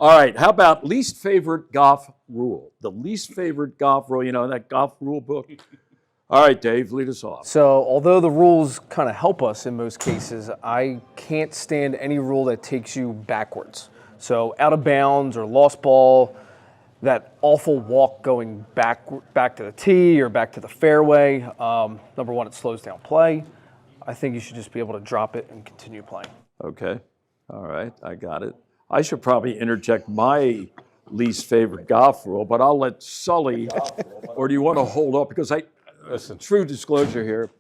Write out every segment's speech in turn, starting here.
All right, how about least favorite golf rule? The least favorite golf rule, you know, that golf rule book? All right, Dave, lead us off. So, although the rules kind of help us in most cases, I can't stand any rule that takes you backwards. So, out of bounds or lost ball, that awful walk going back to the tee or back to the fairway. Number one, it slows down play. I think you should just be able to drop it and continue playing. Okay, all right, I got it. I should probably interject my least favorite golf rule, but I'll let Sully, or do you want to hold up? Because listen, true disclosure here,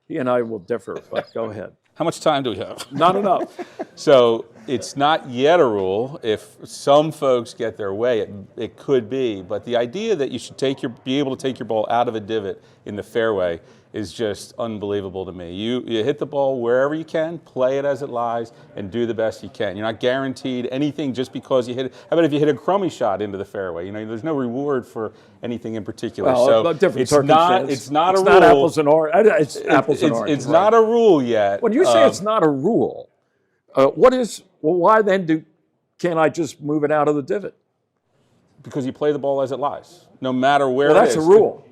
he and I will differ, but go ahead. How much time do we have? Not enough. So it's not yet a rule. If some folks get their way, it could be. But the idea that you should be able to take your ball out of a divot in the fairway is just unbelievable to me. You hit the ball wherever you can, play it as it lies, and do the best you can. You're not guaranteed anything just because you hit it. How about if you hit a crummy shot into the fairway? You know, there's no reward for anything in particular. Well, so different it's not a rule. It's not apples and oranges. It's apples and oranges. It's not a rule yet. When you say it's not a rule, why then can't I just move it out of the divot? Because you play the ball as it lies, no matter where Well, it that's is. a rule,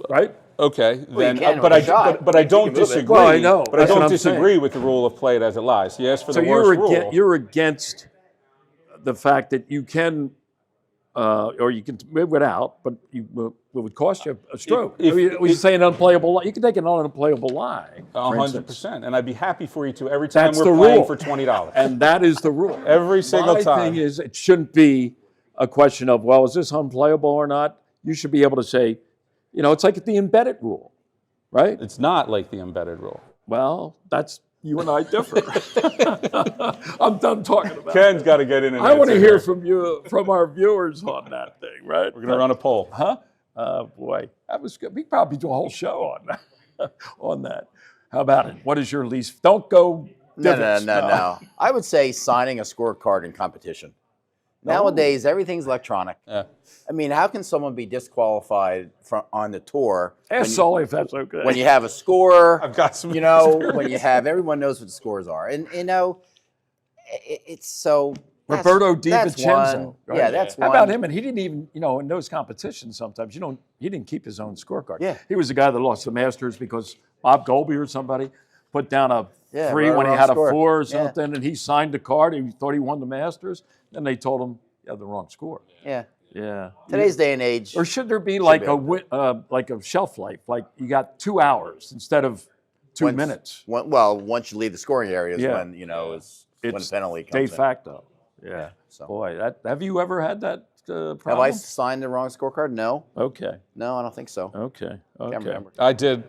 right? Okay, then, can but with a shot. I don't disagree. Well, I know. But I That's what don't I'm disagree saying. with the rule of play it as it lies. Yes, for So the worst rule. you're against the fact that you can, or you can move it out, but it would cost you a stroke. We say an unplayable lie. You can take an unplayable lie. 100%, and I'd be happy for you to every time That's we're the playing rule. for $20. And that is the rule. Every single My time. thing is, it shouldn't be a question of, well, is this unplayable or not? You should be able to say, you know, it's like the embedded rule, right? It's not like the embedded rule. Well, that's you and I differ. I'm done talking about Ken's it. got to get in and I want to answer hear here. from you, from our viewers on that thing, right? We're going to run a poll. Huh? Boy, that was good. We could probably do a whole show on that. On that. How about it? What is your least? Don't go. Divots, No. I would say signing a scorecard in competition. Nowadays, everything's electronic. Yeah. I mean, how can someone be disqualified on the tour Ask Sully if that's okay. when you have a score? I've got some You know, experience. when you have everyone knows what the scores are, and you know, it's so. Roberto Di that's Vincenzo. one. Right? Yeah, that's How one. about him? And he didn't even, you know, in those competitions sometimes, he didn't keep his own scorecard. Yeah. He was the guy that lost the Masters because Bob Golby or somebody put down a 3 wrote when he wrong had a score. 4 or Yeah. something, and he signed the card. He thought he won the Masters. Then they told him, you had the wrong score. Yeah. Yeah. Today's day and age. Or should there be like be. like a shelf life? Like you got 2 hours instead of 2 minutes. Once you leave the scoring area is Yeah. when you know is when It's the penalty de comes in. facto. Yeah. So. Boy, have you ever had that problem? Have I signed the wrong scorecard? No. Okay. No, I don't think so. Okay. Can't remember. I did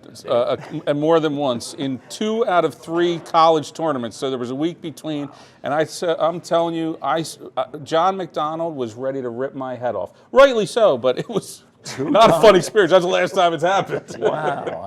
and more than once in 2 out of 3 college tournaments. So there was a week between, and I'm telling you, John McDonald was ready to rip my head off. Rightly so, but it was not a fun experience. That's the last time it's happened. Wow.